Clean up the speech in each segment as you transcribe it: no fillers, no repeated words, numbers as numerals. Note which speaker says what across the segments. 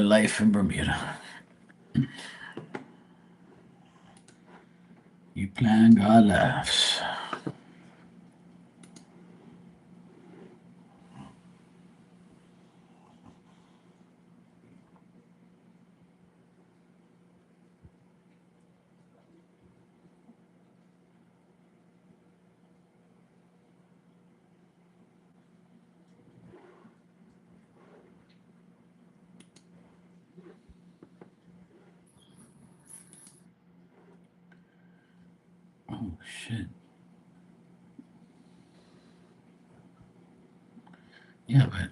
Speaker 1: with life in Bermuda. You plan, God laughs. Oh, shit. Yeah, but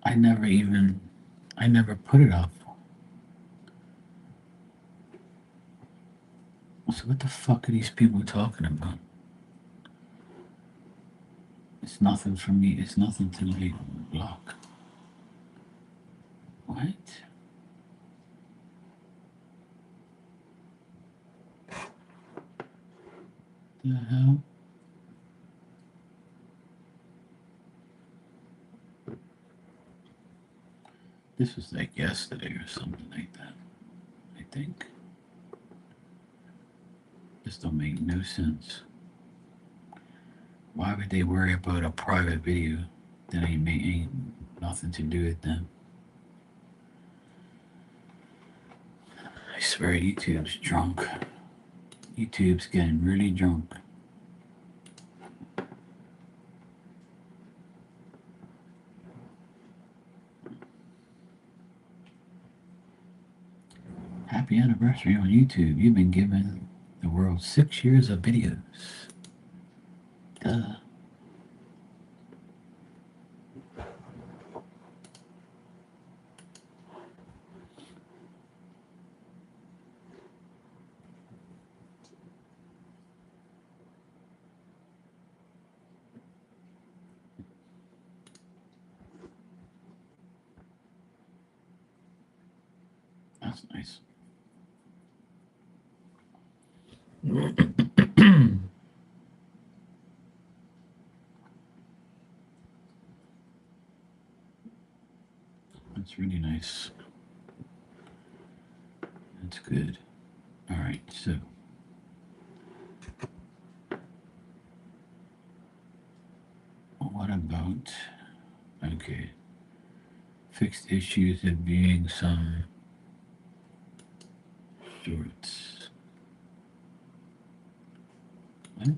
Speaker 1: I never put it up. So what the fuck are these people talking about? It's nothing for me. It's nothing to like block. What? The hell? This was like yesterday or something like that. I think. This don't make no sense. Why would they worry about a private video that ain't nothing to do with them? I swear YouTube's drunk. YouTube's getting really drunk. Happy anniversary on YouTube. You've been given the world 6 years of videos. Duh. That's nice. That's really nice. That's good. All right, so what about, okay, fixed issues of viewing some shorts? What?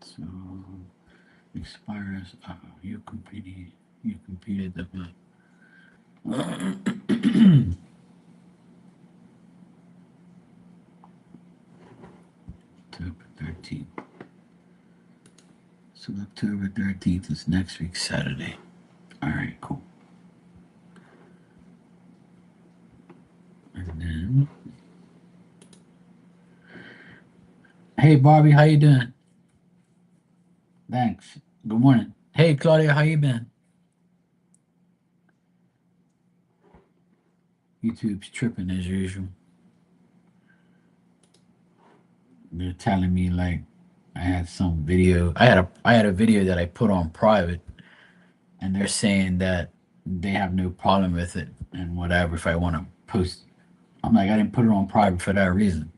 Speaker 1: So expires. You completed the. October 13th. So October 13th is next week, Saturday. All right, cool. And then, hey Barbie, how you doing? Thanks. Good morning. Hey Claudia, how you been? YouTube's tripping as usual. They're telling me like I had some video. I had a video that I put on private, and they're saying that they have no problem with it and whatever if I want to post. I'm like, I didn't put it on private for that reason.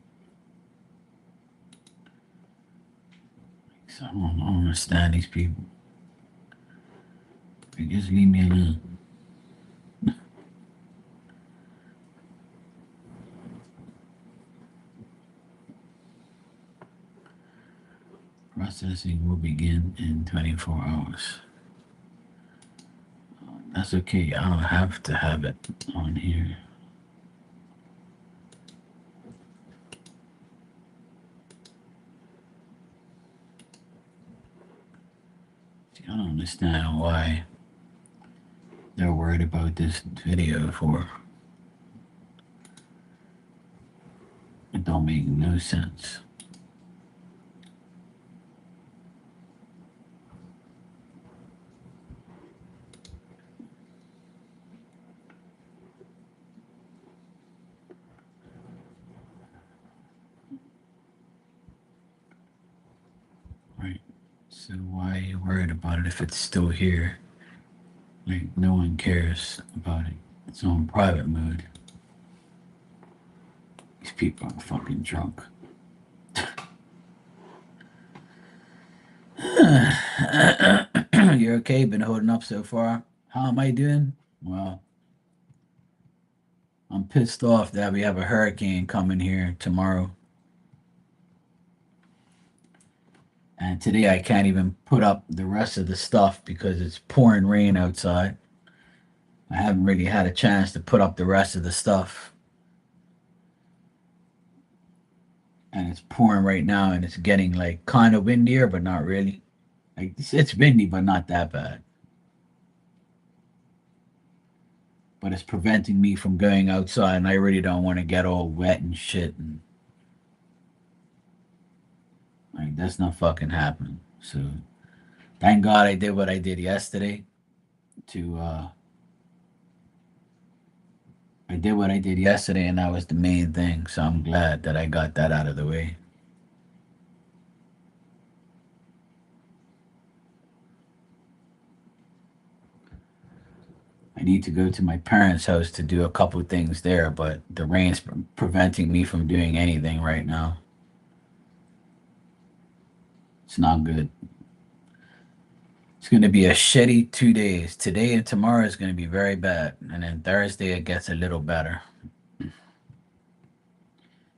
Speaker 1: So I don't understand these people. They just leave me alone. Processing will begin in 24 hours. That's okay. I don't have to have it on here. See, I don't understand why they're worried about this video for. don't make no sense. Right. So why are you worried about it if it's still here? Like no one cares about it. It's on private mode. These people are fucking drunk. You're okay? Been holding up so far? How am I doing? Well, I'm pissed off that we have a hurricane coming here tomorrow. And today I can't even put up the rest of the stuff because it's pouring rain outside. I haven't really had a chance to put up the rest of the stuff. And it's pouring right now and it's getting like kind of windier, but not really. Like it's windy, but not that bad. But it's preventing me from going outside and I really don't want to get all wet and shit. And like that's not fucking happening. So thank God I did what I did yesterday to I did what I did yesterday, and that was the main thing. So I'm glad that I got that out of the way. I need to go to my parents' house to do a couple things there, but the rain's preventing me from doing anything right now. It's not good. It's going to be a shitty 2 days. Today and tomorrow is going to be very bad, and then Thursday it gets a little better.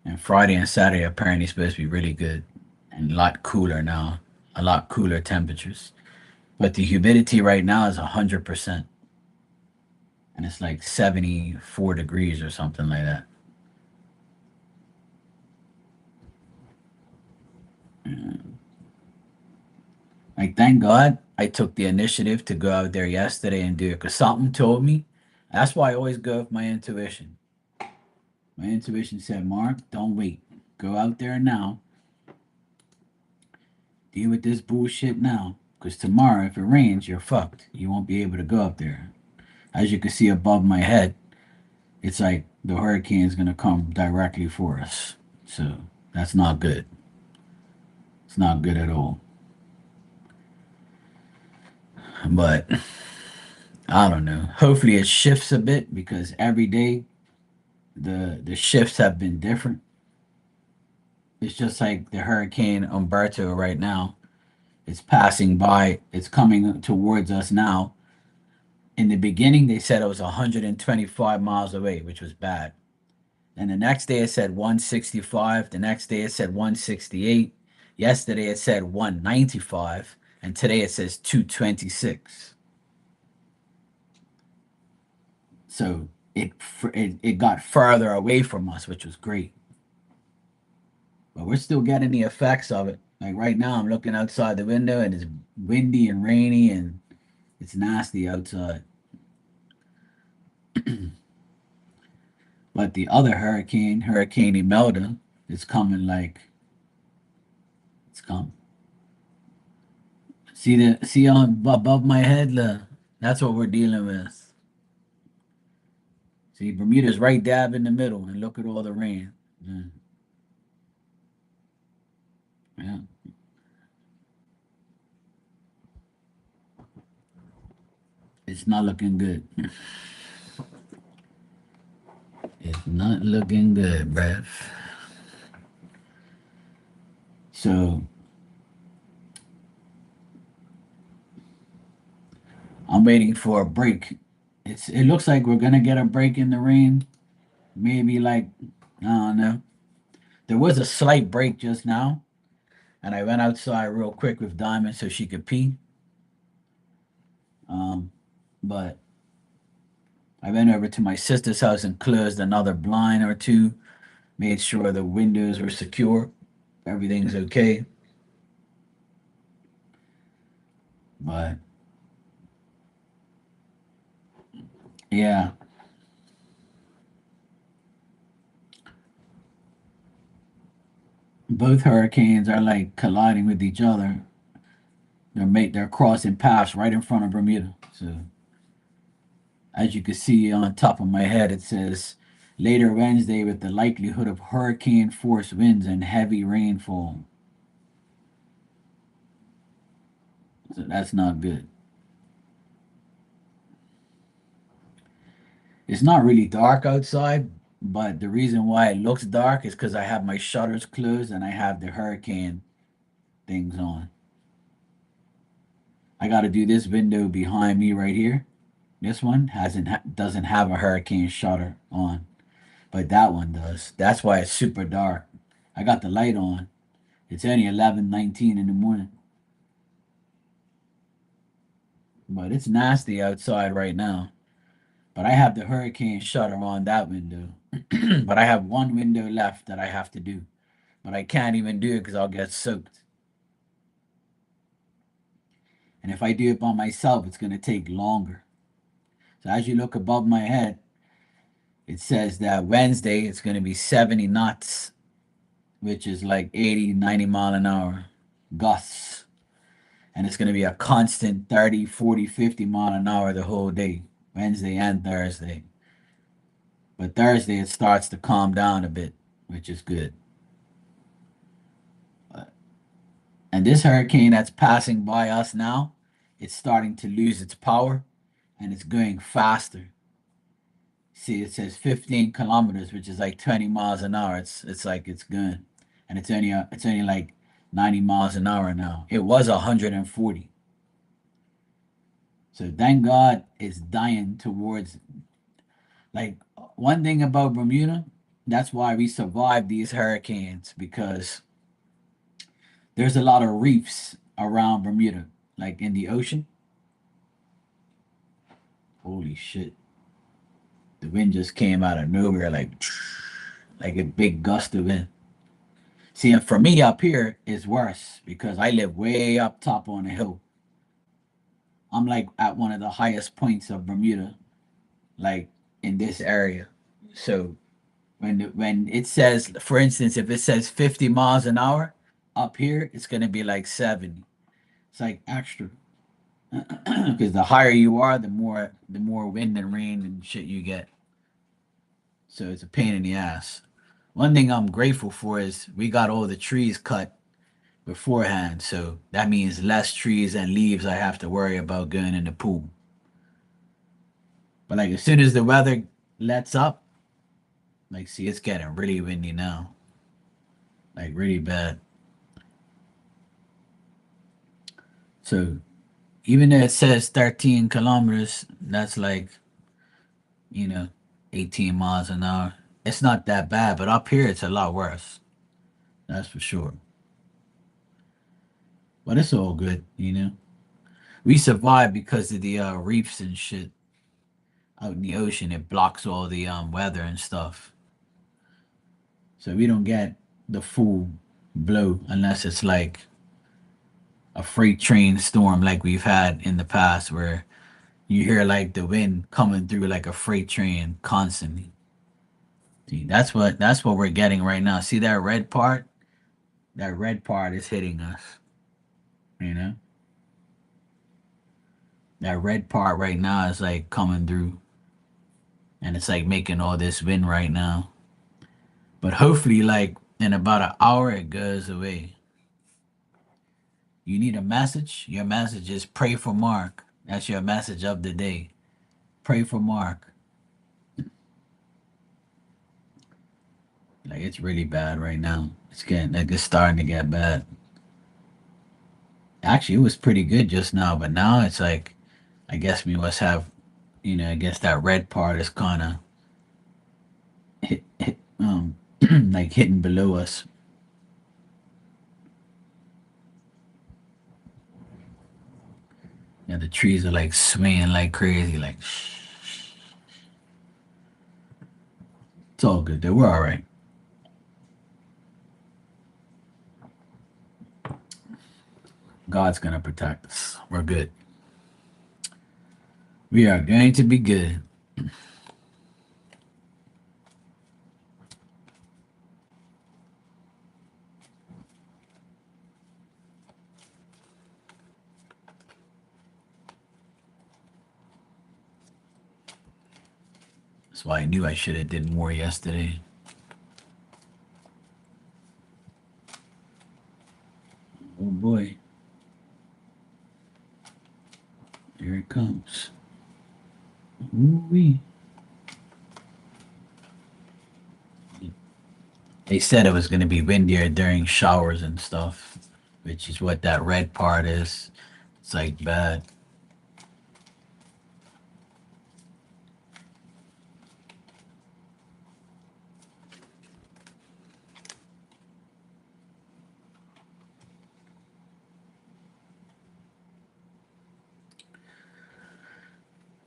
Speaker 1: And Friday and Saturday apparently supposed to be really good and a lot cooler now, a lot cooler temperatures. But the humidity right now is 100%, and it's like 74 degrees or something like that. Like, thank God I took the initiative to go out there yesterday and do it because something told me. That's why I always go with my intuition. My intuition said, Mark, don't wait. Go out there now. Deal with this bullshit now. Because tomorrow, if it rains, you're fucked. You won't be able to go up there. As you can see above my head, it's like the hurricane is going to come directly for us. So that's not good. It's not good at all. But I don't know. Hopefully it shifts a bit because every day the shifts have been different. It's just like the hurricane Umberto right now. It's passing by. It's coming towards us now. In the beginning, they said it was 125 miles away, which was bad. And the next day it said 165. The next day it said 168. Yesterday it said 195. And today it says 226. So it got farther away from us, which was great. But we're still getting the effects of it. Like right now, I'm looking outside the window and it's windy and rainy and it's nasty outside. But the other hurricane, Hurricane Imelda, is coming like it's coming. See on above my head, that's what we're dealing with. See, Bermuda's right dab in the middle, and look at all the rain. Yeah, yeah. It's not looking good. It's not looking good, bruv. So I'm waiting for a break. It looks like we're gonna get a break in the rain. Maybe like I don't know. There was a slight break just now, and I went outside real quick with Diamond so she could pee. Um, but I went over to my sister's house and closed another blind or two, made sure the windows were secure, everything's okay. But yeah, both hurricanes are like colliding with each other. They're crossing paths right in front of Bermuda. So as you can see on top of my head, it says later Wednesday with the likelihood of hurricane force winds and heavy rainfall. So that's not good. It's not really dark outside, but the reason why it looks dark is because I have my shutters closed and I have the hurricane things on. I got to do this window behind me right here. This one doesn't have a hurricane shutter on, but that one does. That's why it's super dark. I got the light on. It's only 11:19 in the morning, but it's nasty outside right now. But I have the hurricane shutter on that window. But I have one window left that I have to do. But I can't even do it because I'll get soaked. And if I do it by myself, it's going to take longer. So as you look above my head, it says that Wednesday it's going to be 70 knots, which is like 80, 90 mile an hour gusts. And it's going to be a constant 30, 40, 50 mile an hour the whole day, Wednesday and Thursday. But Thursday it starts to calm down a bit, which is good. And this hurricane that's passing by us now, it's starting to lose its power and it's going faster. See, it says 15 kilometers, which is like 20 miles an hour. It's like it's going, and it's only like 90 miles an hour now. It was 140. So thank God it's dying towards like one thing about Bermuda. That's why we survive these hurricanes because there's a lot of reefs around Bermuda, like in the ocean. Holy shit! The wind just came out of nowhere, like a big gust of wind. See, and for me up here is worse because I live way up top on a hill. I'm like at one of the highest points of Bermuda, like in this area. So when it says, for instance, if it says 50 miles an hour up here, it's gonna be like 70. It's like extra because the higher you are, the more wind and rain and shit you get. So it's a pain in the ass. One thing I'm grateful for is we got all the trees cut beforehand, so that means less trees and leaves I have to worry about going in the pool. But like as soon as the weather lets up, like see it's getting really windy now. Like really bad. So even though it says 13 kilometers, that's like, you know, 18 miles an hour. It's not that bad, but up here it's a lot worse. That's for sure. But it's all good. We survive because of the reefs and shit out in the ocean. It blocks all the weather and stuff. So we don't get the full blow unless it's like a freight train storm like we've had in the past where you hear like the wind coming through like a freight train constantly. See, that's what we're getting right now. See that red part? That red part is hitting us, you know? That red part right now is like coming through and it's like making all this wind right now. But hopefully like in about an hour it goes away. You need a message? Your message is pray for Mark. That's your message of the day. Pray for Mark. Like it's really bad right now. It's starting to get bad. Actually, it was pretty good just now, but now it's like I guess we must have, I guess that red part is kind of hit like hitting below us. Yeah, the trees are like swaying like crazy. Like it's all good. Though. We're all right. God's gonna protect us. We're good. We are going to be good. That's why I knew I should have did more yesterday. Oh boy. Here it comes. Ooh-wee. They said it was going to be windier during showers and stuff, which is what that red part is. It's like bad.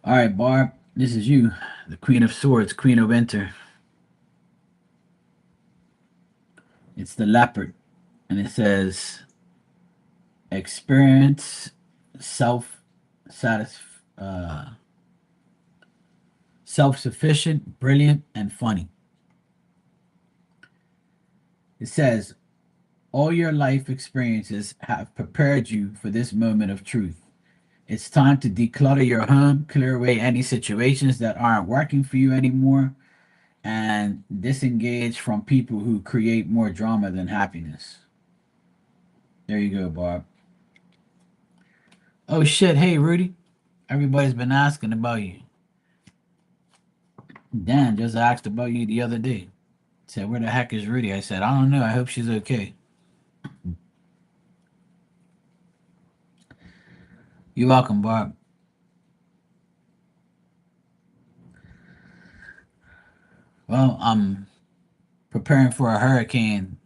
Speaker 1: All right, Barb, this is you, the Queen of Swords, Queen of Winter. It's the leopard, and it says experience self satisf self-sufficient, brilliant, and funny. It says all your life experiences have prepared you for this moment of truth. It's time to declutter your home, clear away any situations that aren't working for you anymore, and disengage from people who create more drama than happiness. There you go, Barb. Oh shit, hey Rudy. Everybody's been asking about you. Dan just asked about you the other day. Said, where the heck is Rudy? I said, I don't know. I hope she's okay. You're welcome, Barb. Well, I'm preparing for a hurricane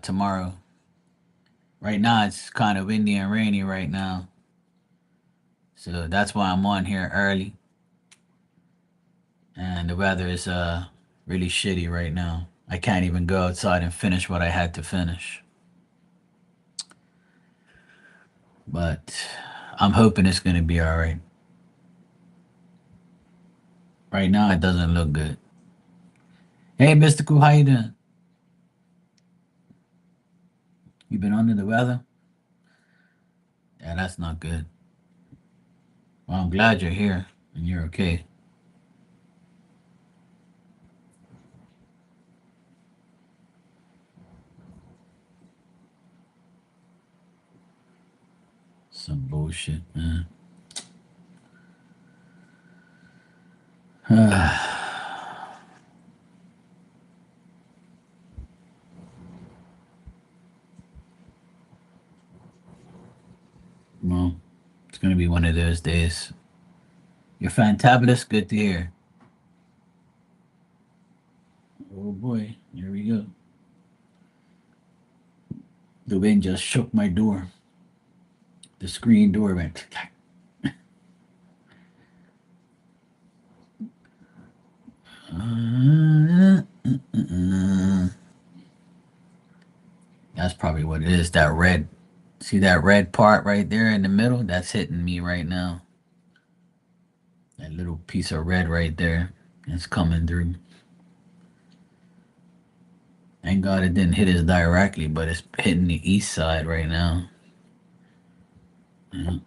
Speaker 1: tomorrow. Right now, it's kind of windy and rainy right now. So that's why I'm on here early. And the weather is really shitty right now. I can't even go outside and finish what I had to finish. But I'm hoping it's going to be all right. Right now, it doesn't look good. Hey, Mystical, how you doing? You been under the weather? Yeah, that's not good. Well, I'm glad you're here and you're okay. Some bullshit, man. Well, it's gonna be one of those days. You're fantabulous. Good to hear. Oh boy, here we go. The wind just shook my door. The screen door went. That's probably what it is. That red. See that red part right there in the middle? That's hitting me right now. That little piece of red right there. It's coming through. Thank God it didn't hit us directly, but it's hitting the east side right now. Yeah.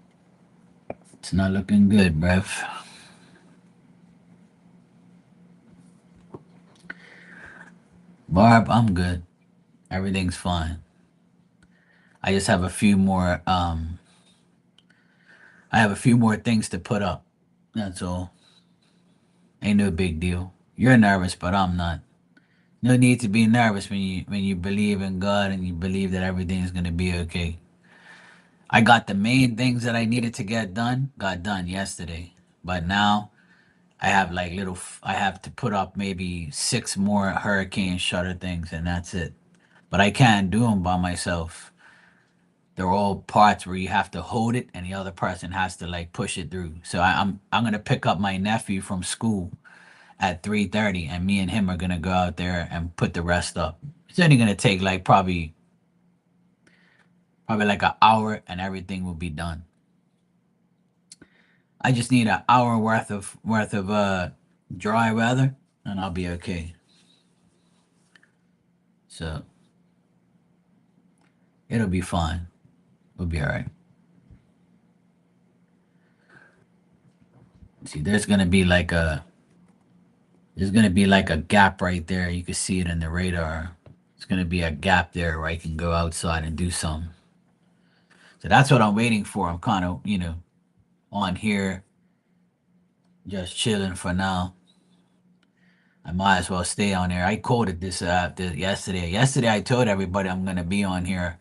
Speaker 1: It's not looking good, bruv. Barb, I'm good. Everything's fine. I just have a few more I have a few more things to put up. That's all. Ain't no big deal. You're nervous, but I'm not. No need to be nervous when you believe in God and you believe that everything's gonna be okay. I got the main things that I needed to get done, got done yesterday. But now I have like I have to put up maybe six more hurricane shutter things and that's it. But I can't do them by myself. They're all parts where you have to hold it and the other person has to like push it through. So I'm gonna pick up my nephew from school at 3:30 and me and him are gonna go out there and put the rest up. It's only gonna take like probably like an hour and everything will be done. I just need an hour worth of dry weather and I'll be okay. So it'll be fine. We'll be all right. See, there's There's gonna be like a gap right there. You can see it in the radar. It's gonna be a gap there where I can go outside and do something. So that's what I'm waiting for. I'm kind of, on here just chilling for now. I might as well stay on there. I quoted this yesterday. Yesterday I told everybody I'm gonna be on here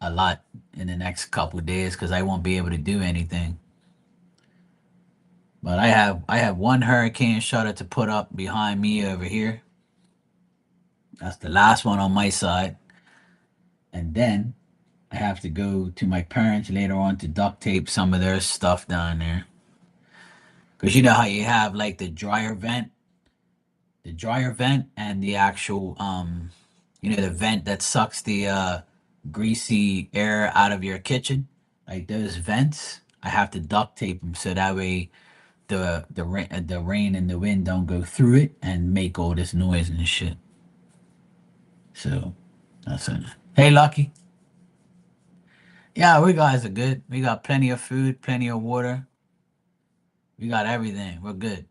Speaker 1: a lot in the next couple of days because I won't be able to do anything. But I have one hurricane shutter to put up behind me over here. That's the last one on my side. And then I have to go to my parents later on to duct tape some of their stuff down there. Because you know how you have like the dryer vent and the actual the vent that sucks the greasy air out of your kitchen. Like those vents, I have to duct tape them so that way the rain and the wind don't go through it and make all this noise and shit. So that's it. Hey, Lucky. Yeah, we guys are good. We got plenty of food, plenty of water. We got everything. We're good.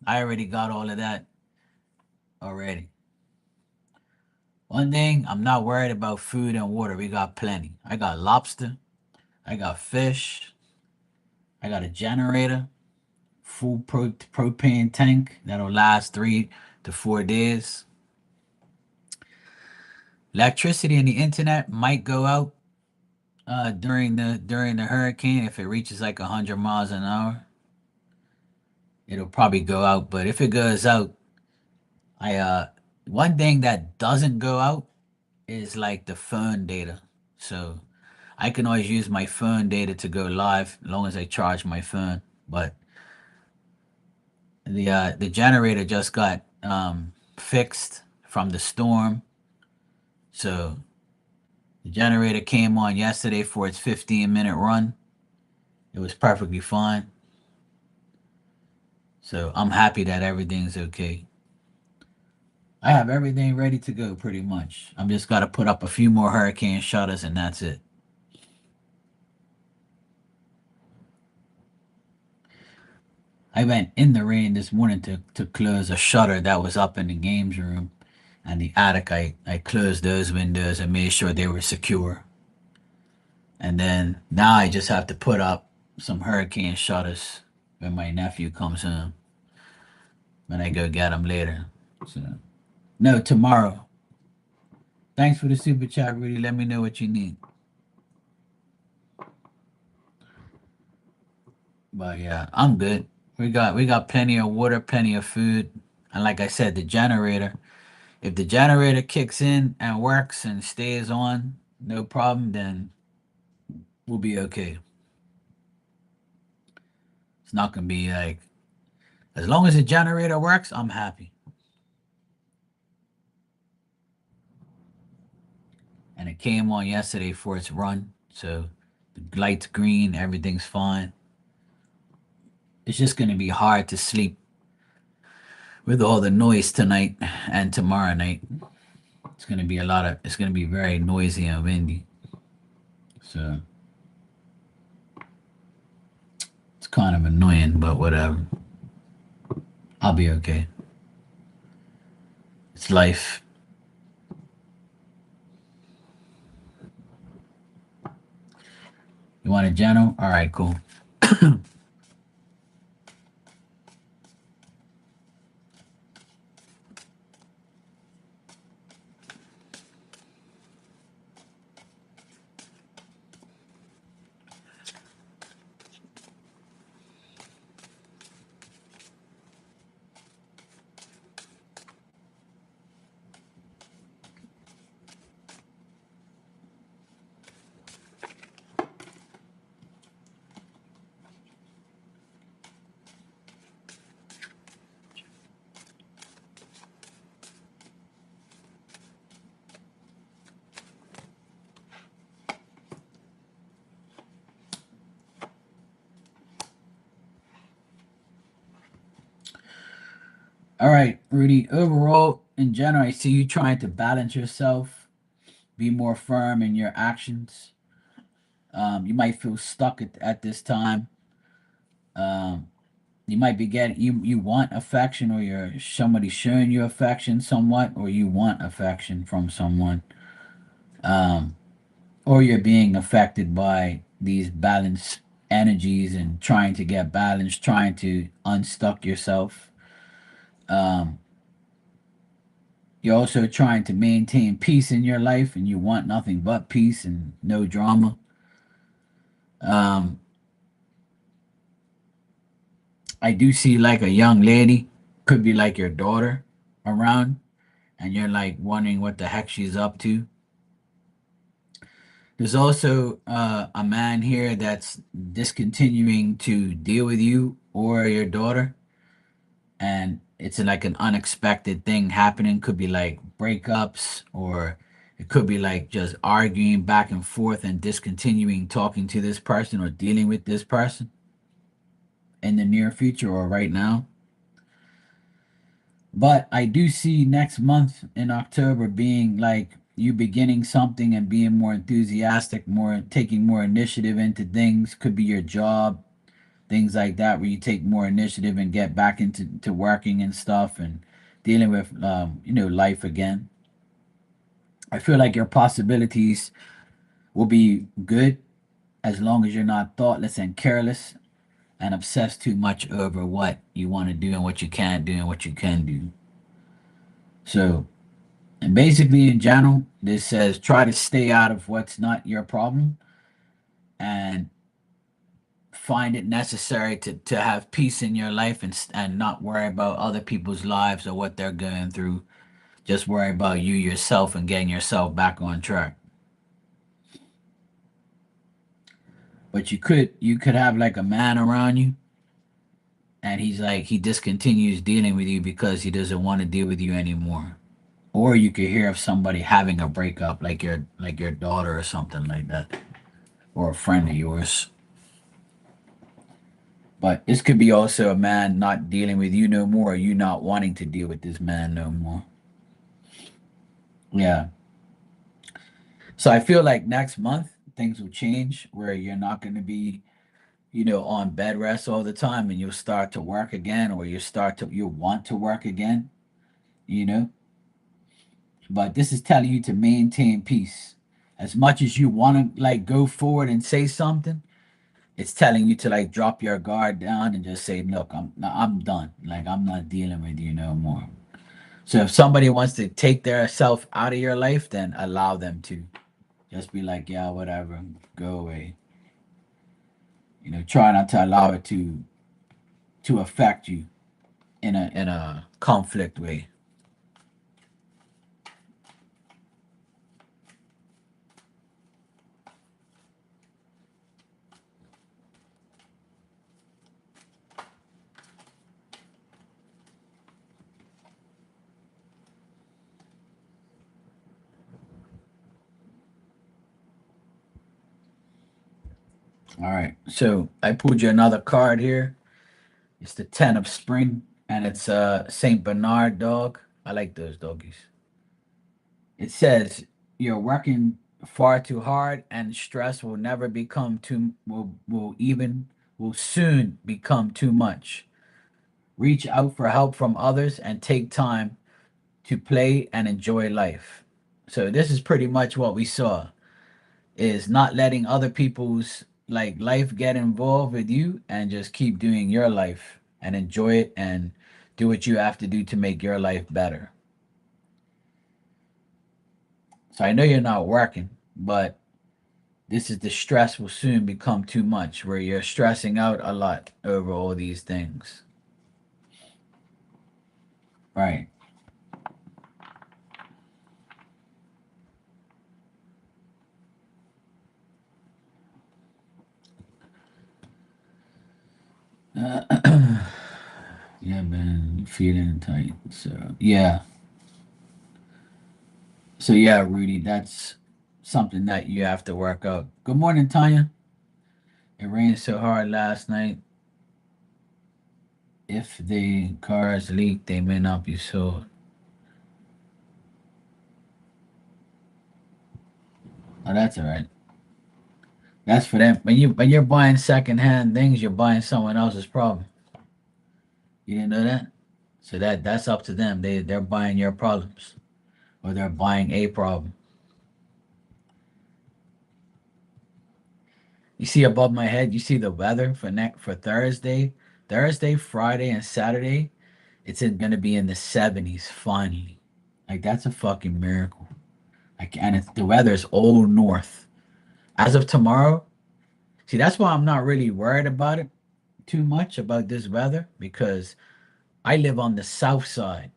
Speaker 1: I already got all of that already. One thing, I'm not worried about food and water. We got plenty. I got lobster. I got fish. I got a generator, full propane tank that'll last 3 to 4 days. Electricity and the internet might go out during the hurricane if it reaches like 100 miles an hour. It'll probably go out, but if it goes out, I one thing that doesn't go out is like the phone data. So I can always use my phone data to go live as long as I charge my phone. But the generator just got fixed from the storm. So the generator came on yesterday for its 15-minute run. It was perfectly fine. So I'm happy that everything's okay. I have everything ready to go pretty much. I'm just got to put up a few more hurricane shutters and that's it. I went in the rain this morning to close a shutter that was up in the games room and the attic. I closed those windows and made sure they were secure. And then now I just have to put up some hurricane shutters when my nephew comes home when I go get him later. So, no, tomorrow. Thanks for the super chat, Rudy. Let me know what you need. But yeah, I'm good. We got plenty of water, plenty of food, and like I said, the generator. If the generator kicks in and works and stays on, no problem, then we'll be okay. It's not gonna be like as long as the generator works, I'm happy. And it came on yesterday for its run, so the light's green, everything's fine. It's just gonna be hard to sleep with all the noise tonight and tomorrow night. It's gonna be very noisy and windy. So it's kind of annoying, but whatever. I'll be okay. It's life. You want a general? All right, cool. All right, Rudy. Overall, in general, I see you trying to balance yourself, be more firm in your actions. You might feel stuck at this time. Um, You might be getting you want affection, or you're somebody showing you affection somewhat, or you want affection from someone, um, or you're being affected by these balanced energies and trying to get balance, trying to unstuck yourself. Um, you're also trying to maintain peace in your life, and you want nothing but peace and no drama. Um, I do see like a young lady, could be like your daughter, around, and you're like wondering what the heck she's up to. There's also a man here that's discontinuing to deal with you or your daughter, and it's like an unexpected thing happening. Could be like breakups, or it could be like just arguing back and forth and discontinuing talking to this person or dealing with this person in the near future or right now. But I do see next month in October being like you beginning something and being more enthusiastic, more taking more initiative into things. Could be your job, things like that, where you take more initiative and get back into working and stuff and dealing with life again. I feel like your possibilities will be good as long as you're not thoughtless and careless and obsessed too much over what you want to do and what you can't do and what you can do. So, and basically, in general, this says try to stay out of what's not your problem and find it necessary to have peace in your life and not worry about other people's lives or what they're going through. Just worry about you yourself and getting yourself back on track. But you could have like a man around you, and he's like he discontinues dealing with you because he doesn't want to deal with you anymore. Or you could hear of somebody having a breakup, like your daughter or something like that, or a friend of yours. But this could be also a man not dealing with you no more, or you not wanting to deal with this man no more. Yeah. So I feel like next month things will change where you're not going to be, on bed rest all the time, and you'll start to work again, or you want to work again, you know. But this is telling you to maintain peace. As much as you want to like go forward and say something, it's telling you to like drop your guard down and just say, "Look, I'm done. Like I'm not dealing with you no more." So if somebody wants to take their self out of your life, then allow them to. Just be like, "Yeah, whatever, go away." Try not to allow it to affect you in a conflict way. All right. So I pulled you another card here. It's the Ten of Spring, and it's a Saint Bernard dog. I like those doggies. It says you're working far too hard, and stress will never become too will soon become too much. Reach out for help from others and take time to play and enjoy life. So this is pretty much what we saw, is not letting other people's like life get involved with you, and just keep doing your life and enjoy it and do what you have to do to make your life better. So I know you're not working, but this is the stress will soon become too much where you're stressing out a lot over all these things. Right. Yeah, man, feeling tight. So yeah. So yeah, Rudy, that's something that you have to work out. Good morning, Tanya. It rained so hard last night. If the cars leak, they may not be sold. Oh, that's all right. That's for them. When you're buying secondhand things, you're buying someone else's problem. You didn't know that? So that's up to them. They're buying your problems, or they're buying a problem. You see above my head, you see the weather for Thursday, Friday, and Saturday. It's gonna be in the 70s finally. Like that's a fucking miracle. Like, and the weather is all north as of tomorrow. See, that's why I'm not really worried about it too much about this weather because I live on the south side.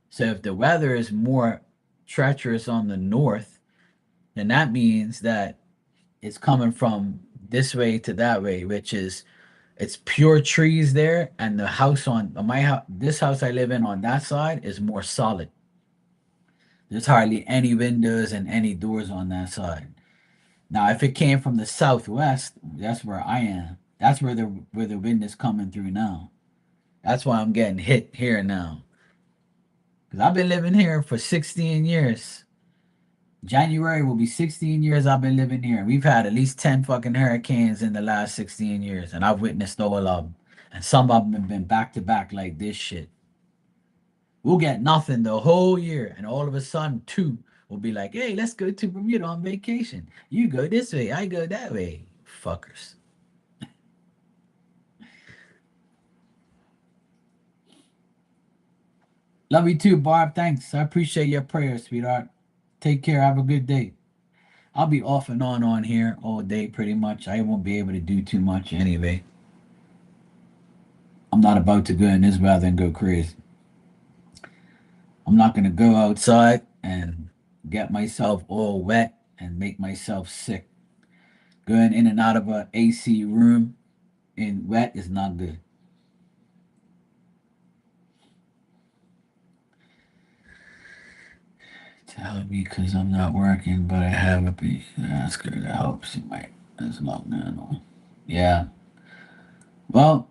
Speaker 1: So if the weather is more treacherous on the north, then that means that it's coming from this way to that way, which is it's pure trees there, and the house on my house, this house I live in on that side is more solid. There's hardly any windows and any doors on that side. Now, if it came from the southwest, that's where I am. That's where the wind is coming through now. That's why I'm getting hit here now. Cause I've been living here for 16 years. January will be 16 years I've been living here. We've had at least 10 fucking hurricanes in the last 16 years, and I've witnessed all of them. And some of them have been back to back like this shit. We'll get nothing the whole year, and all of a sudden, two will be like, hey, let's go to Bermuda on vacation. You go this way, I go that way. Fuckers. Love you too, Barb. Thanks. I appreciate your prayers, sweetheart. Take care. Have a good day. I'll be off and on here all day pretty much. I won't be able to do too much anyway. I'm not about to go in this weather and go crazy. I'm not going to go outside and get myself all wet and make myself sick. Going in and out of a AC room in wet is not good. Tell me because I'm not working, but I have a piece. Ask her to help. She might. That's not going on. Yeah. Well,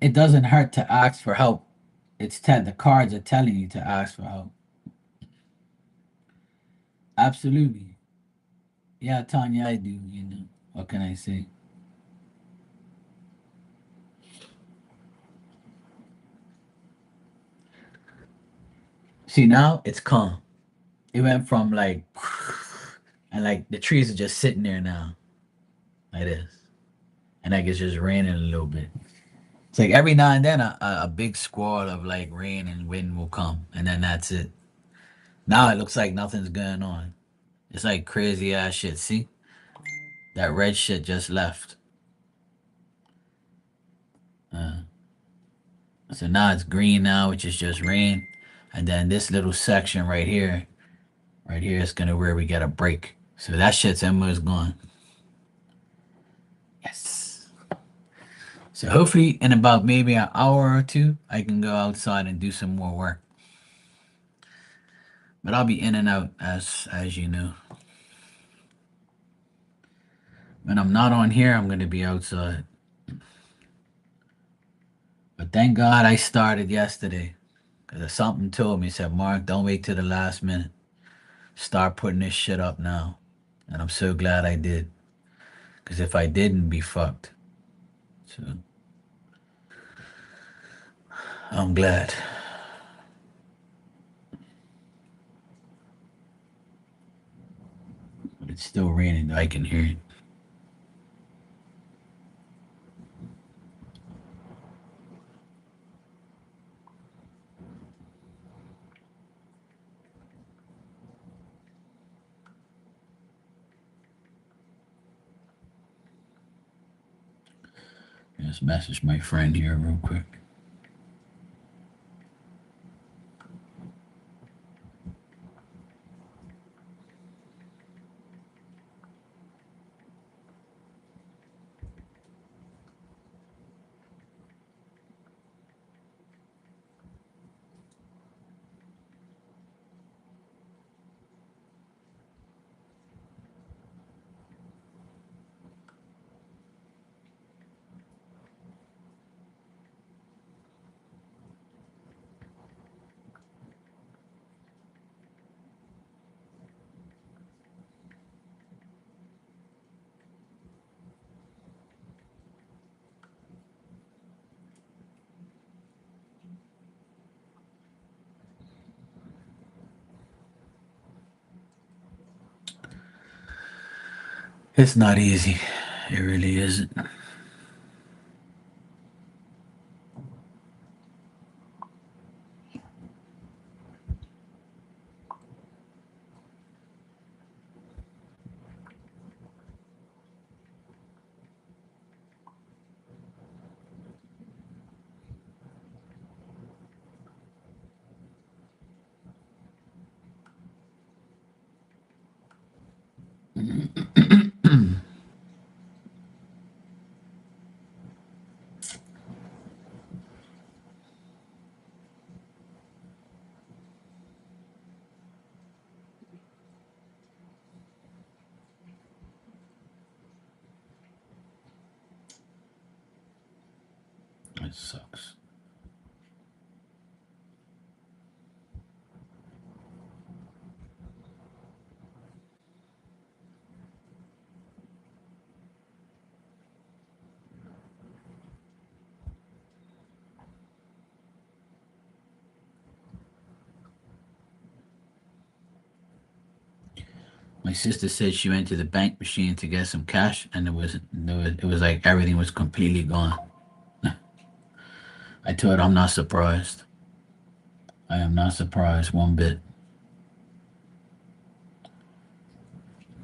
Speaker 1: it doesn't hurt to ask for help. The cards are telling you to ask for help. Absolutely. Yeah, Tanya, I do. What can I say? See, now it's calm. It went from like, and like the trees are just sitting there now, like this, and like it's just raining a little bit. It's like every now and then a big squall of like rain and wind will come, and then that's it. Now it looks like nothing's going on. It's like crazy ass shit. See, that red shit just left. Uh, so now it's green now, which is just rain, and then this little section right here is gonna where we get a break. So that shit's almost gone. Yes. So hopefully in about maybe an hour or two, I can go outside and do some more work. But I'll be in and out as you know. When I'm not on here, I'm gonna be outside. But thank God I started yesterday. Cause something told me, said, Mark, don't wait till the last minute. Start putting this shit up now. And I'm so glad I did. Cause if I didn't, be fucked. So I'm glad. But it's still raining. I can hear it. Just message my friend here real quick. It's not easy. It really isn't. It sucks. My sister said she went to the bank machine to get some cash, and it was like everything was completely gone. I told her I'm not surprised. I am not surprised one bit,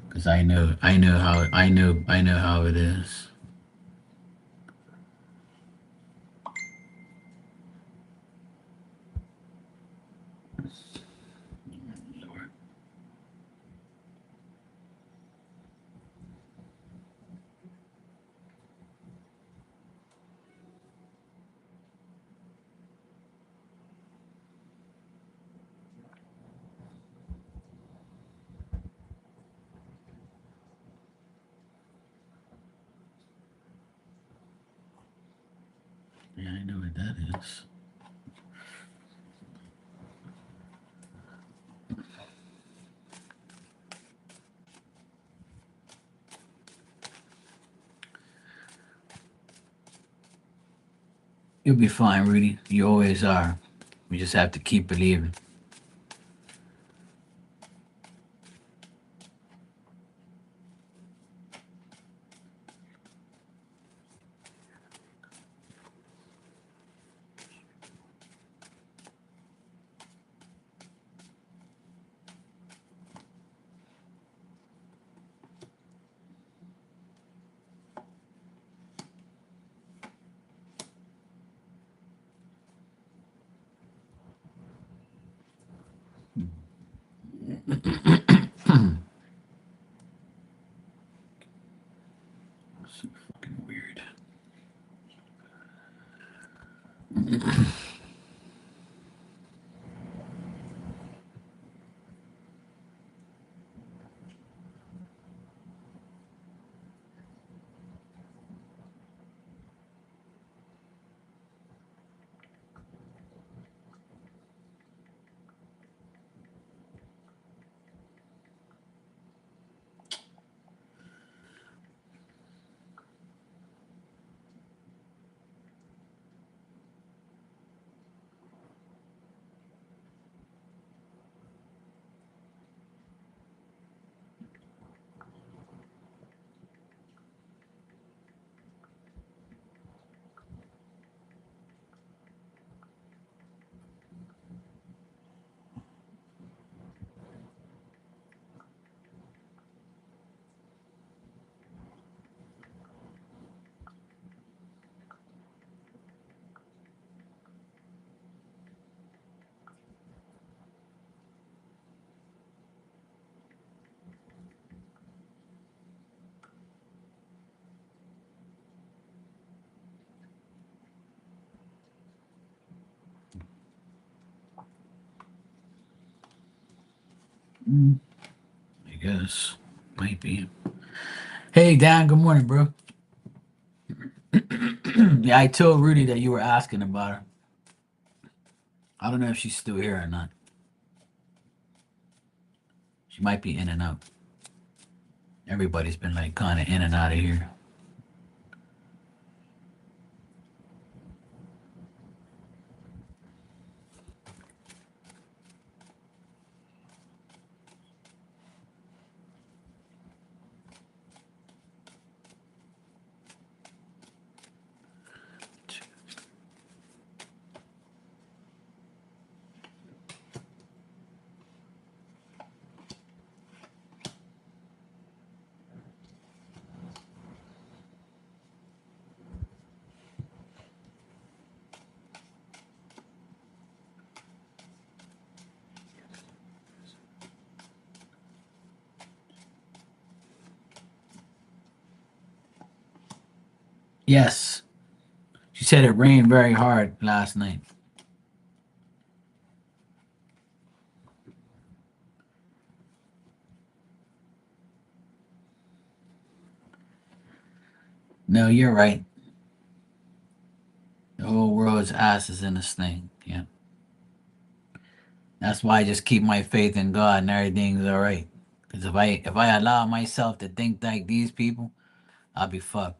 Speaker 1: because I know how it is. Yeah, I know what that is. You'll be fine, Rudy. You always are. We just have to keep believing. So fucking weird. I guess. Might be. Hey, Dan, good morning, bro. Yeah, I told Rudy that you were asking about her. I don't know if she's still here or not. She might be in and out. Everybody's been like kind of in and out of here. Yes. She said it rained very hard last night. No, you're right. The whole world's ass is in this thing. Yeah. That's why I just keep my faith in God and everything's all right. Because if I allow myself to think like these people, I'll be fucked.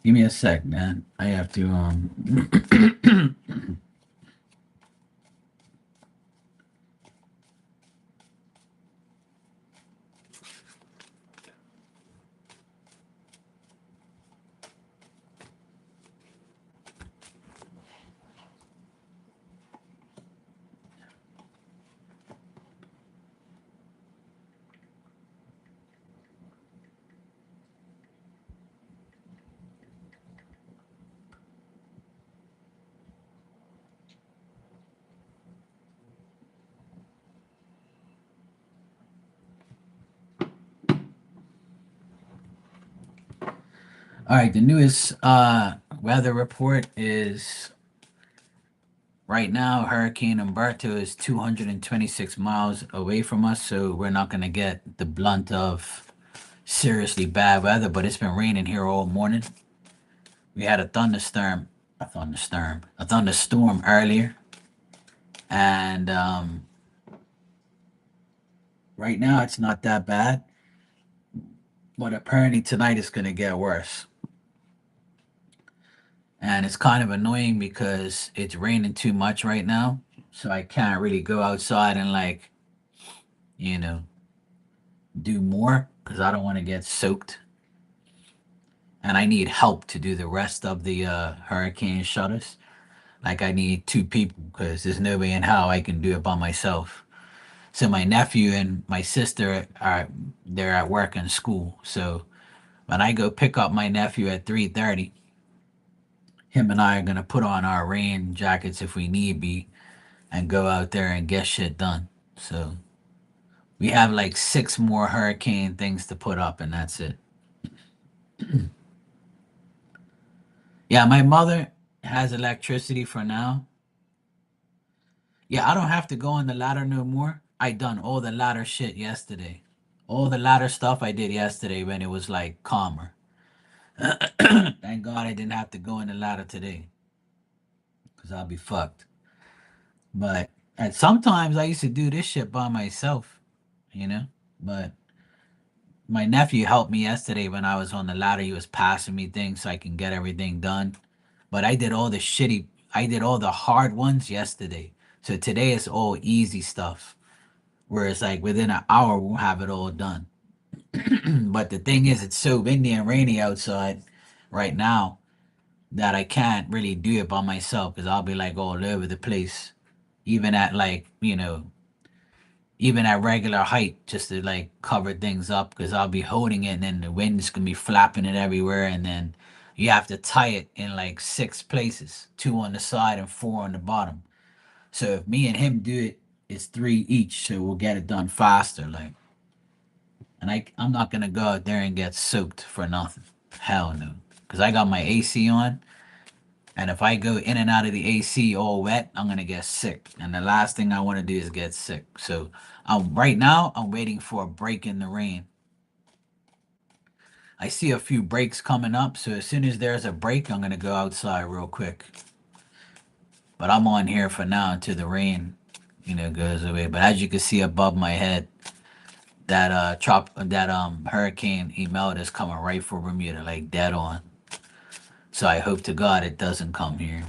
Speaker 1: Give me a sec, man. I have to all right, the newest weather report is right now Hurricane Umberto is 226 miles away from us, so we're not going to get the blunt of seriously bad weather, but it's been raining here all morning. We had a thunderstorm earlier, and right now it's not that bad, but apparently tonight it's going to get worse. And it's kind of annoying because it's raining too much right now, so I can't really go outside and like, you know, do more because I don't want to get soaked. And I need help to do the rest of the hurricane shutters. Like I need two people because there's no way in how I can do it by myself. So my nephew and my sister are they're at work and school. So when I go pick up my nephew at 3:30, him and I are gonna put on our rain jackets if we need be and go out there and get shit done. So we have like six more hurricane things to put up and that's it. Yeah, my mother has electricity for now. Yeah, I don't have to go on the ladder no more. I done all the ladder shit yesterday. All the ladder stuff I did yesterday when it was like calmer. Thank God I didn't have to go in the ladder today because I'll be fucked. But and sometimes I used to do this shit by myself, you know? But my nephew helped me yesterday when I was on the ladder. He was passing me things so I can get everything done. But I did all the hard ones yesterday. So today is all easy stuff. Where it's like within an hour we'll have it all done. But the thing is, it's so windy and rainy outside right now that I can't really do it by myself because I'll be like all over the place, even at like, even at regular height, just to like cover things up because I'll be holding it and then the wind's gonna be flapping it everywhere. And then you have to tie it in like six places, two on the side and four on the bottom. So if me and him do it, it's three each. So we'll get it done faster. Like, and I'm not gonna go out there and get soaked for nothing. Hell no. Because I got my AC on And if I go in and out of the AC all wet, I'm gonna get sick. And the last thing I want to do is get sick. So right now I'm waiting for a break in the rain. I see a few breaks coming up, so as soon as there's a break, I'm gonna go outside real quick. But I'm on here for now until the rain, goes away. But as you can see above my head, that hurricane Imelda is coming right for Bermuda, like dead on. So I hope to God it doesn't come here.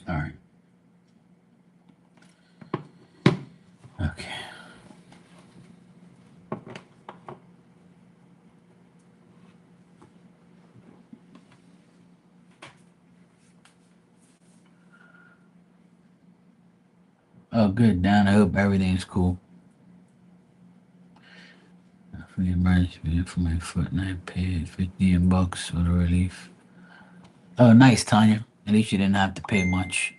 Speaker 1: All right. Okay. Oh, good, Dan. I hope everything's cool. For the emergency for my foot, and I paid $15 for the relief. Oh, nice, Tanya. At least you didn't have to pay much.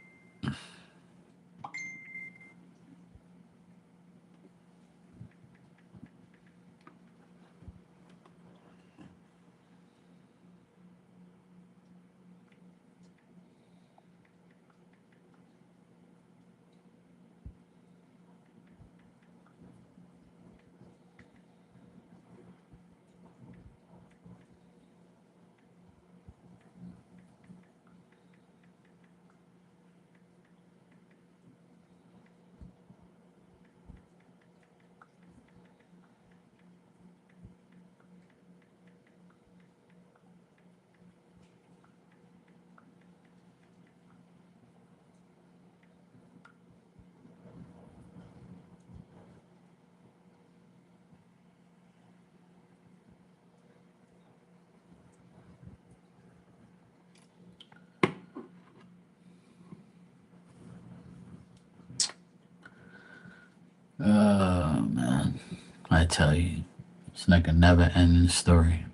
Speaker 1: Oh, man. I tell you, it's like a never ending story.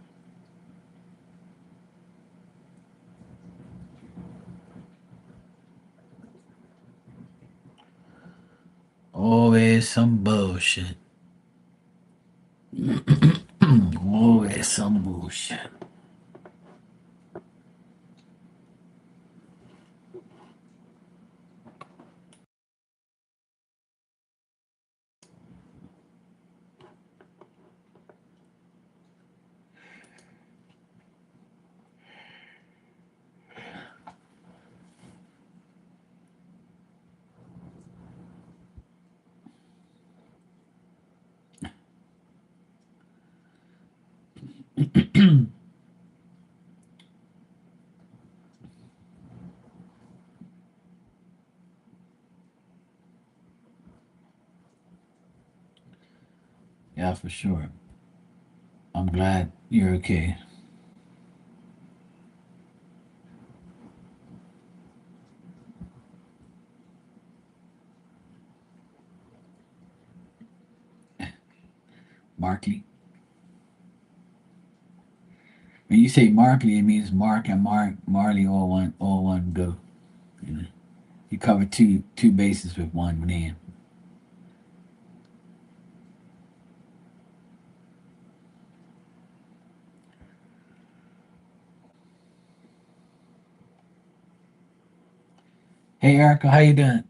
Speaker 1: Always some bullshit. Always some bullshit. Yeah, for sure. I'm glad you're okay. Markley. When you say Markley, it means Mark and Marley all one go. You know, you cover two bases with one name. Hey Erica, how you doing?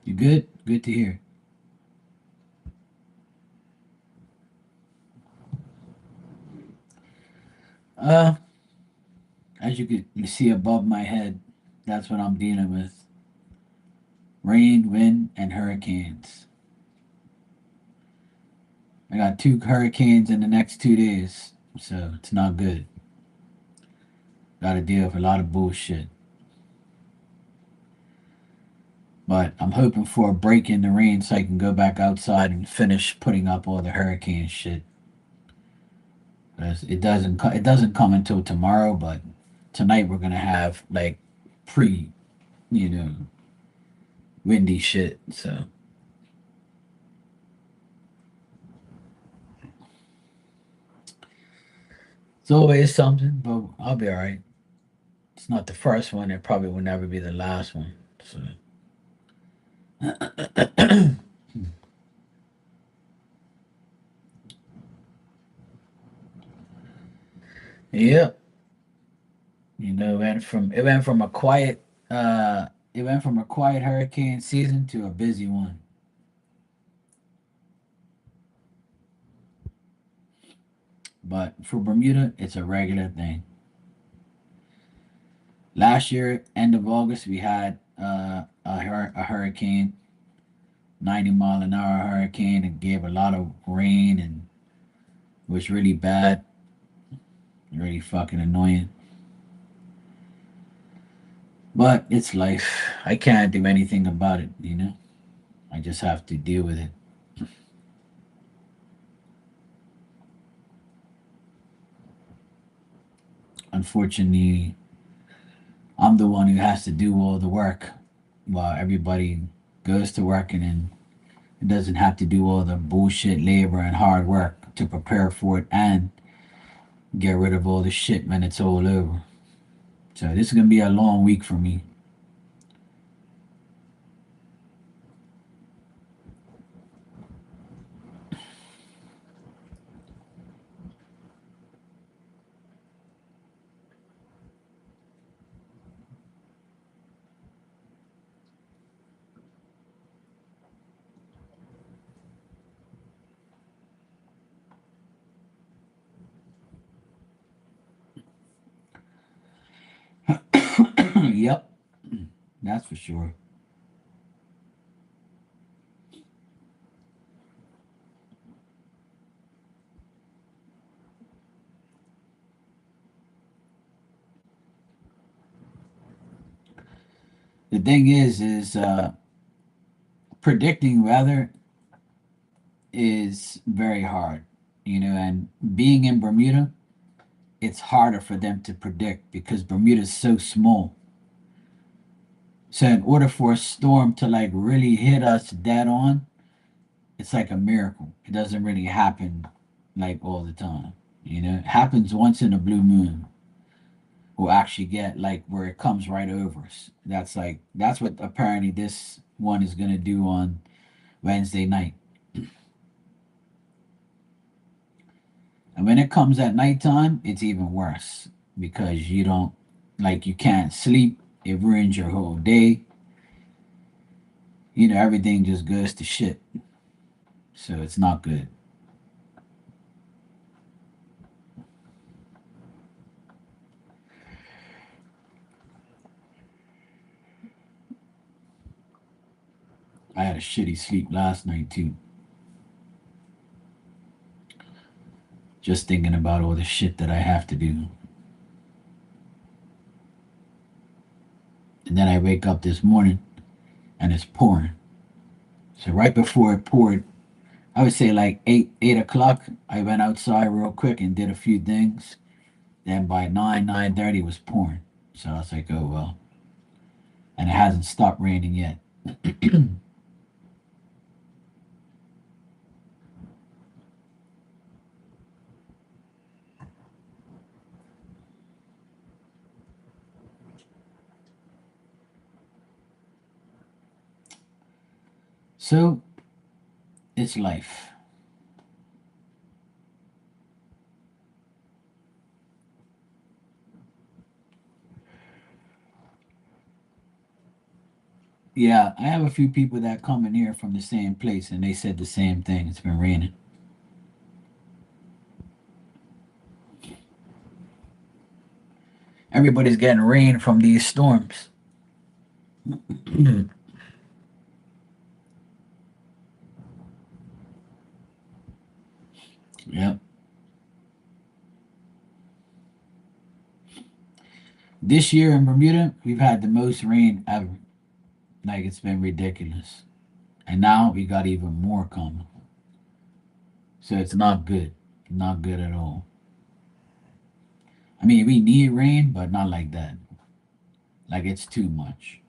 Speaker 1: You good? Good to hear. Uh, as you could see above my head, that's what I'm dealing with: rain, wind, and hurricanes. I got two hurricanes in the next 2 days, so it's not good. Got to deal with a lot of bullshit. But I'm hoping for a break in the rain so I can go back outside and finish putting up all the hurricane shit. 'Cause it doesn't come until tomorrow, but tonight we're gonna have like pre, you know, windy shit. So it's always something, but I'll be all right. It's not the first one. It probably will never be the last one. So yeah, it went from a quiet it went from a quiet hurricane season to a busy one. But for Bermuda, it's a regular thing. Last year, end of August, we had a hurricane, 90-mile-an-hour hurricane. It gave a lot of rain and was really bad, really fucking annoying. But it's life. I can't do anything about it. I just have to deal with it. Unfortunately, I'm the one who has to do all the work while everybody goes to work and then it doesn't have to do all the bullshit labor and hard work to prepare for it and get rid of all the shit when it's all over. So this is gonna be a long week for me. Yep, that's for sure. The thing is predicting weather is very hard, and being in Bermuda, it's harder for them to predict because Bermuda's so small. So in order for a storm to like really hit us dead on, it's like a miracle. It doesn't really happen like all the time. It happens once in a blue moon. We'll actually get like where it comes right over us. That's what apparently this one is gonna do on Wednesday night. And when it comes at nighttime, it's even worse because you can't sleep. It ruins your whole day. Everything just goes to shit. So it's not good. I had a shitty sleep last night too. Just thinking about all the shit that I have to do. And then I wake up this morning and it's pouring. So right before it poured, I would say like 8 o'clock, I went outside real quick and did a few things. Then by 9:30 it was pouring. So I was like, oh well. And it hasn't stopped raining yet. So it's life. Yeah, I have a few people that come in here from the same place and they said the same thing. It's been raining. Everybody's getting rain from these storms. Yep. This year in Bermuda, we've had the most rain ever. Like it's been ridiculous. And now we got even more coming. So it's not good. Not good at all. I mean, we need rain, but not like that. Like it's too much.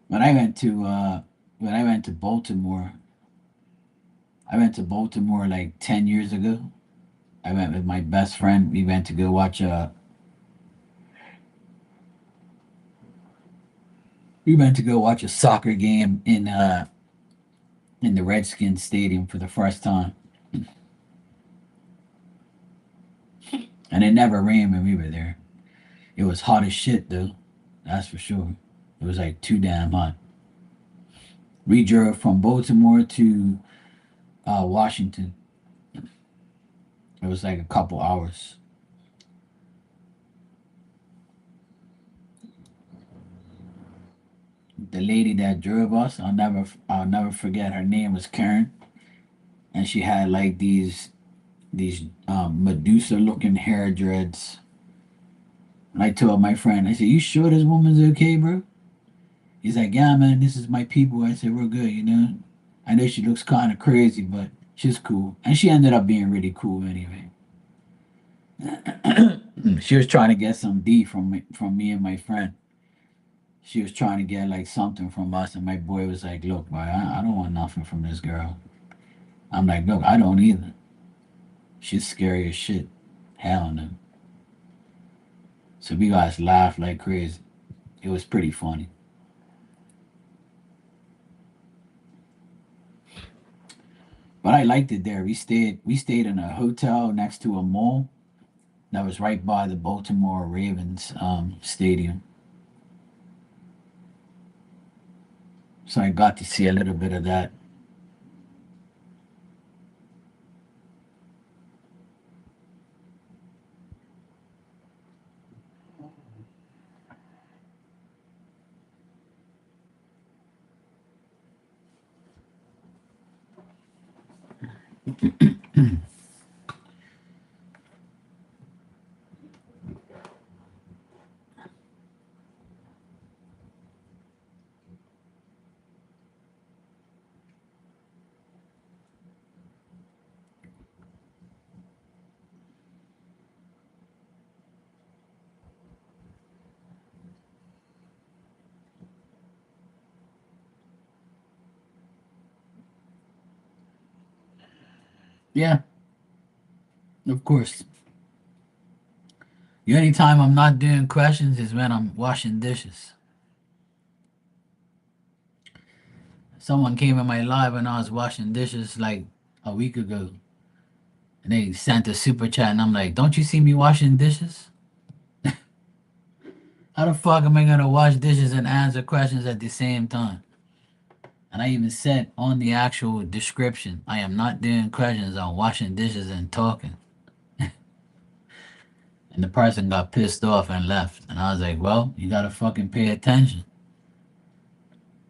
Speaker 1: when I went to uh when I went to Baltimore, I went to Baltimore like 10 years ago. I went with my best friend. We went to go watch a we went to go watch a soccer game in the Redskins stadium for the first time. And it never rained when we were there. It was hot as shit though. That's for sure. It was like too damn hot. We drove from Baltimore to Washington. It was like a couple hours. The lady that drove us, I'll never forget. Her name was Karen, and she had like these Medusa looking hair dreads. And I told my friend, I said, "You sure this woman's okay, bro?" He's like, "Yeah, man, this is my people." I said, "We're good, you know." I know she looks kind of crazy, but she's cool, and she ended up being really cool anyway. She was trying to get some D from me and my friend. She was trying to get like something from us, and my boy was like, "Look, boy, I don't want nothing from this girl." I'm like, "Look, I don't either. She's scary as shit. Hell no." So we guys laughed like crazy. It was pretty funny. But I liked it there. We stayed in a hotel next to a mall that was right by the Baltimore Ravens stadium. So I got to see a little bit of that. Yeah, of course. The only time I'm not doing questions is when I'm washing dishes. Someone came in my live when I was washing dishes like a week ago, and they sent a super chat, and I'm like, "Don't you see me washing dishes? How the fuck am I gonna wash dishes and answer questions at the same time?" And I even said on the actual description, I am not doing questions. I'm washing dishes and talking. And the person got pissed off and left. And I was like, well, you gotta fucking pay attention,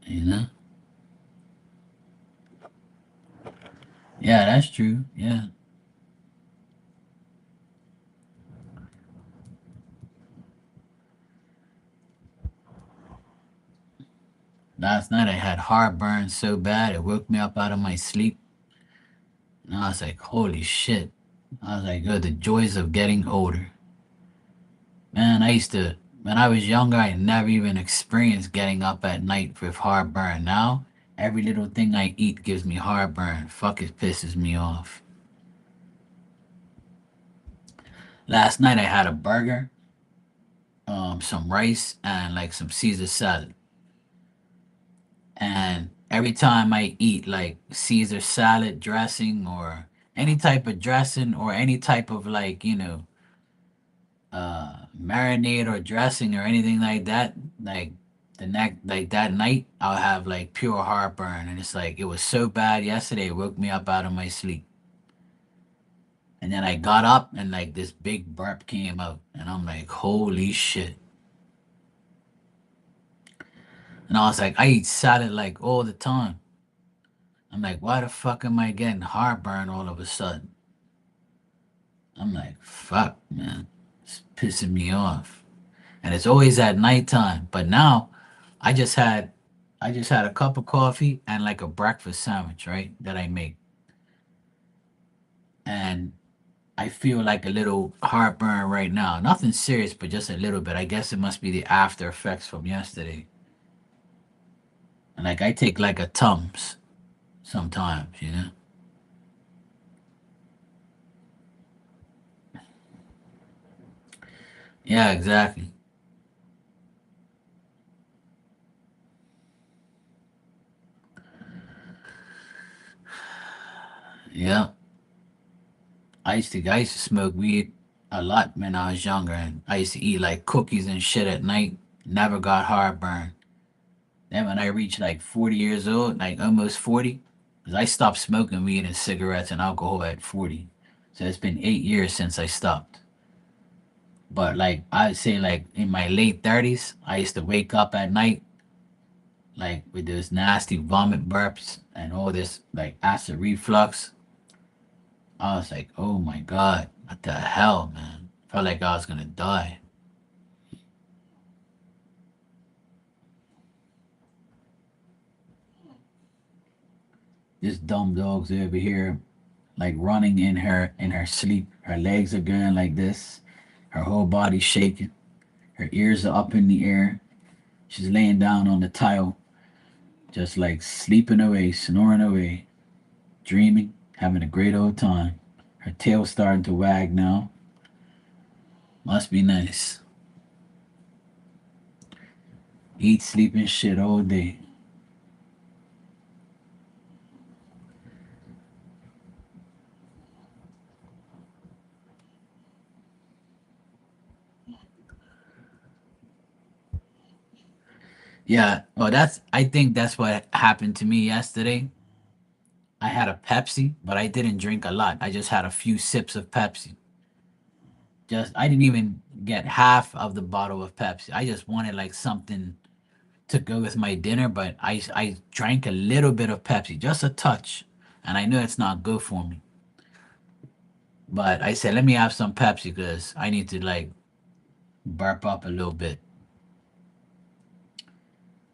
Speaker 1: you know? Yeah, that's true. Yeah. Last night I had heartburn so bad it woke me up out of my sleep. And I was like, holy shit. I was like, oh, the joys of getting older. Man, when I was younger, I never even experienced getting up at night with heartburn. Now, every little thing I eat gives me heartburn. Fuck, it pisses me off. Last night I had a burger, some rice, and like some Caesar salad. And every time I eat like Caesar salad dressing or any type of dressing or any type of like, marinade or dressing or anything like that, like like that night, I'll have like pure heartburn. And it's like, it was so bad yesterday, it woke me up out of my sleep. And then I got up and like this big burp came out. And I'm like, holy shit. And I was like, I eat salad like all the time. I'm like, why the fuck am I getting heartburn all of a sudden? I'm like, fuck, man. It's pissing me off. And it's always at nighttime. But now I just had I just had a cup of coffee and like a breakfast sandwich, right? That I make. And I feel like a little heartburn right now. Nothing serious, but just a little bit. I guess it must be the after effects from yesterday. And like I take like a Tums sometimes, you know? Yeah, exactly. Yeah. I used to smoke weed a lot when I was younger, and I used to eat like cookies and shit at night. Never got heartburn. Then when I reached like 40 years old, like almost 40, because I stopped smoking weed and cigarettes and alcohol at 40. So it's been 8 years since I stopped. But like I'd say like in my late 30s, I used to wake up at night like with those nasty vomit burps and all this like acid reflux. I was like, oh my God, what the hell, man? Felt like I was gonna die. This dumb dog's over here like running in her sleep. Her legs are going like this. Her whole body's shaking. Her ears are up in the air. She's laying down on the tile, just like sleeping away, snoring away, dreaming, having a great old time. Her tail's starting to wag now. Must be nice. Eat, sleep, and shit all day. Yeah, well, I think that's what happened to me yesterday. I had a Pepsi, but I didn't drink a lot. I just had a few sips of Pepsi. I didn't even get half of the bottle of Pepsi. I just wanted like something to go with my dinner, but I drank a little bit of Pepsi, just a touch, and I know it's not good for me. But I said, let me have some Pepsi because I need to like burp up a little bit.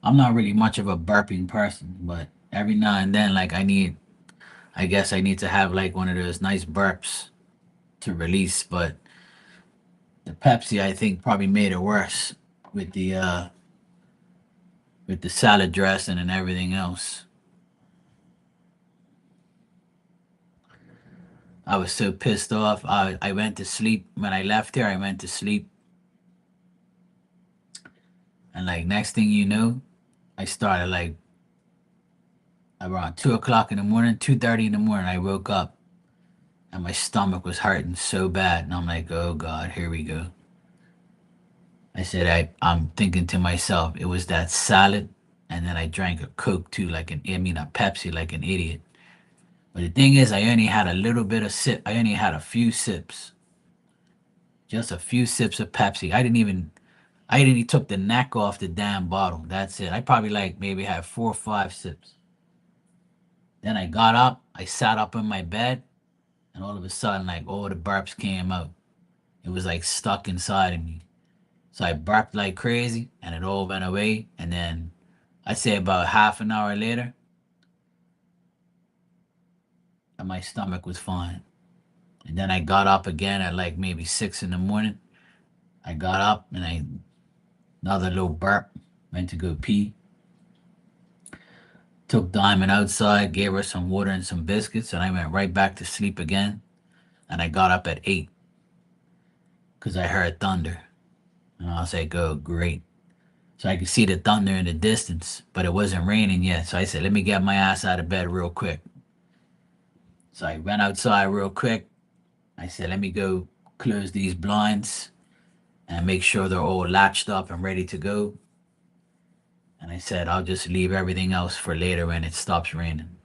Speaker 1: I'm not really much of a burping person, but every now and then, like I guess I need to have like one of those nice burps to release. But the Pepsi, I think, probably made it worse with the salad dressing and everything else. I was so pissed off. I went to sleep when I left here. I went to sleep, and like next thing you know, I started like around 2 o'clock in the morning, 2:30 in the morning. I woke up and my stomach was hurting so bad, and I'm like, oh God, here we go. I said, I'm thinking to myself, it was that salad, and then I drank a Coke too, I mean a Pepsi, like an idiot. But the thing is, I only had a little bit of sip. I only had a few sips, just a few sips of Pepsi. I didn't even took the neck off the damn bottle. That's it. I probably like maybe had 4 or 5 sips. Then I got up, I sat up in my bed, and all of a sudden, like all the burps came out. It was like stuck inside of me. So I burped like crazy, and it all went away. And then I'd say about half an hour later, and my stomach was fine. And then I got up again at like maybe 6 in the morning. I got up and I another little burp, went to go pee. Took Diamond outside, gave her some water and some biscuits, and I went right back to sleep again. And I got up at 8 because I heard thunder. And I was like, oh, great. So I could see the thunder in the distance, but it wasn't raining yet. So I said, let me get my ass out of bed real quick. So I went outside real quick. I said, let me go close these blinds and make sure they're all latched up and ready to go. And I said, I'll just leave everything else for later when it stops raining.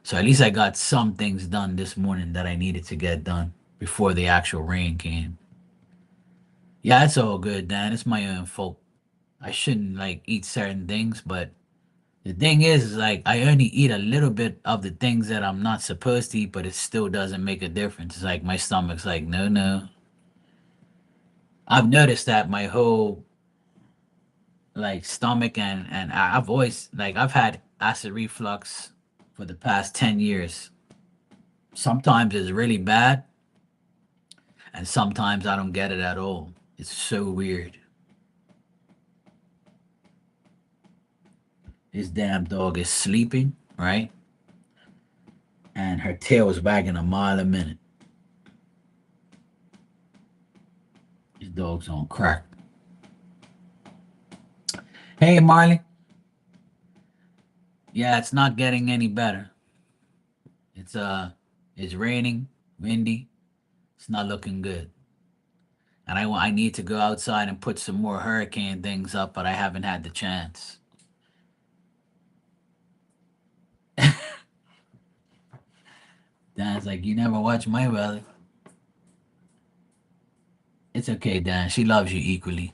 Speaker 1: So at least I got some things done this morning that I needed to get done before the actual rain came. Yeah, it's all good, Dan. It's my own fault. I shouldn't like eat certain things, but the thing is like I only eat a little bit of the things that I'm not supposed to eat, but it still doesn't make a difference. It's like my stomach's like, no, no. I've noticed that my whole like stomach and I've always like I've had acid reflux for the past 10 years. Sometimes it's really bad and sometimes I don't get it at all. It's so weird. This damn dog is sleeping, right? And her tail is wagging a mile a minute. This dog's on crack. Hey, Marley. Yeah, it's not getting any better. It's uh, it's raining, windy. It's not looking good. And I need to go outside and put some more hurricane things up, but I haven't had the chance. Dan's like, you never watch my weather. It's okay, Dan. She loves you equally.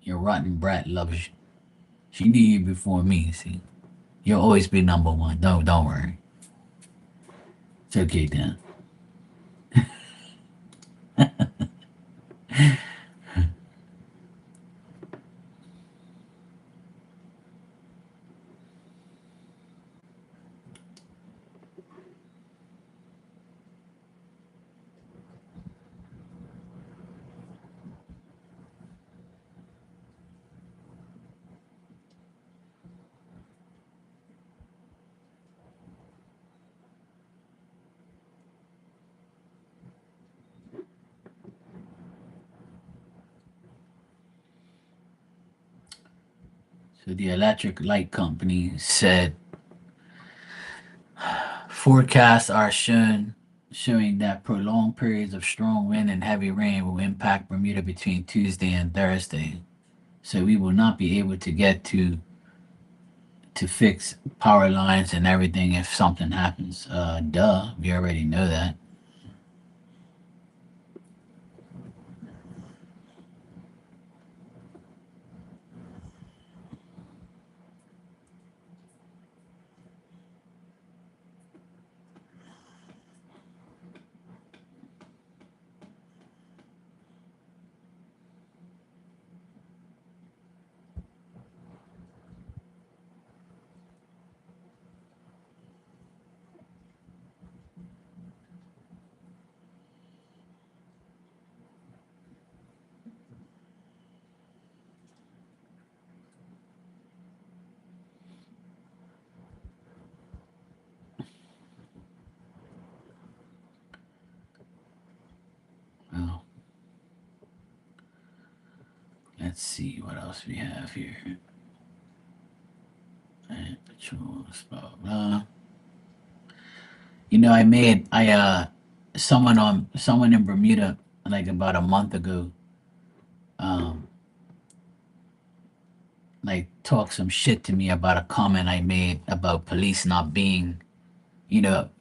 Speaker 1: Your rotten brat loves you. She knew you before me. See, you'll always be number one. Don't worry. It's okay, Dan. So the electric light company said forecasts are showing that prolonged periods of strong wind and heavy rain will impact Bermuda between Tuesday and Thursday. So we will not be able to get to fix power lines and everything if something happens. Duh, we already know that. Let's see what else we have here. And patrols, blah blah. Someone in Bermuda like about a month ago, um, like talked some shit to me about a comment I made about police not being,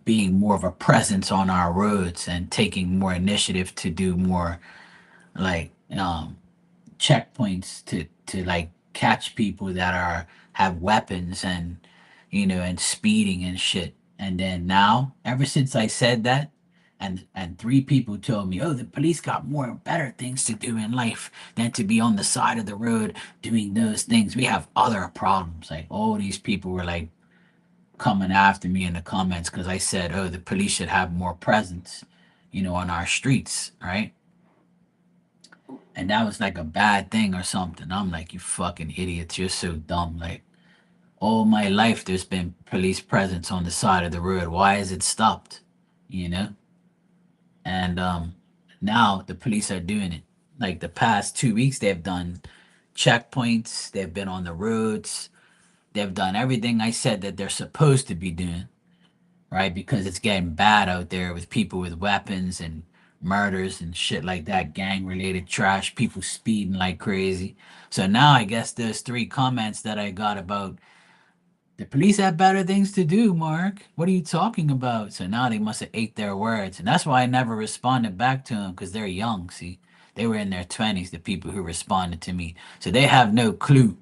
Speaker 1: being more of a presence on our roads and taking more initiative to do more like checkpoints to like catch people that are have weapons and and speeding and shit. And then now, ever since I said that, and three people told me, "Oh, the police got more better things to do in life than to be on the side of the road doing those things. We have other problems." Like all these people were like coming after me in the comments because I said, "Oh, the police should have more presence, on our streets, right?" And that was like a bad thing or something. I'm like, you fucking idiots, you're so dumb. Like, all my life there's been police presence on the side of the road. Why is it stopped? You know? And now the police are doing it. Like the past 2 weeks, they've done checkpoints, they've been on the roads, they've done everything I said that they're supposed to be doing, right? Because it's getting bad out there with people with weapons and murders and shit like that, gang related trash, people speeding like crazy. So now I guess there's three comments that I got about the police have better things to do, Mark. What are you talking about? So now they must have ate their words. And that's why I never responded back to them because they're young, see? They were in their 20s, the people who responded to me. So they have no clue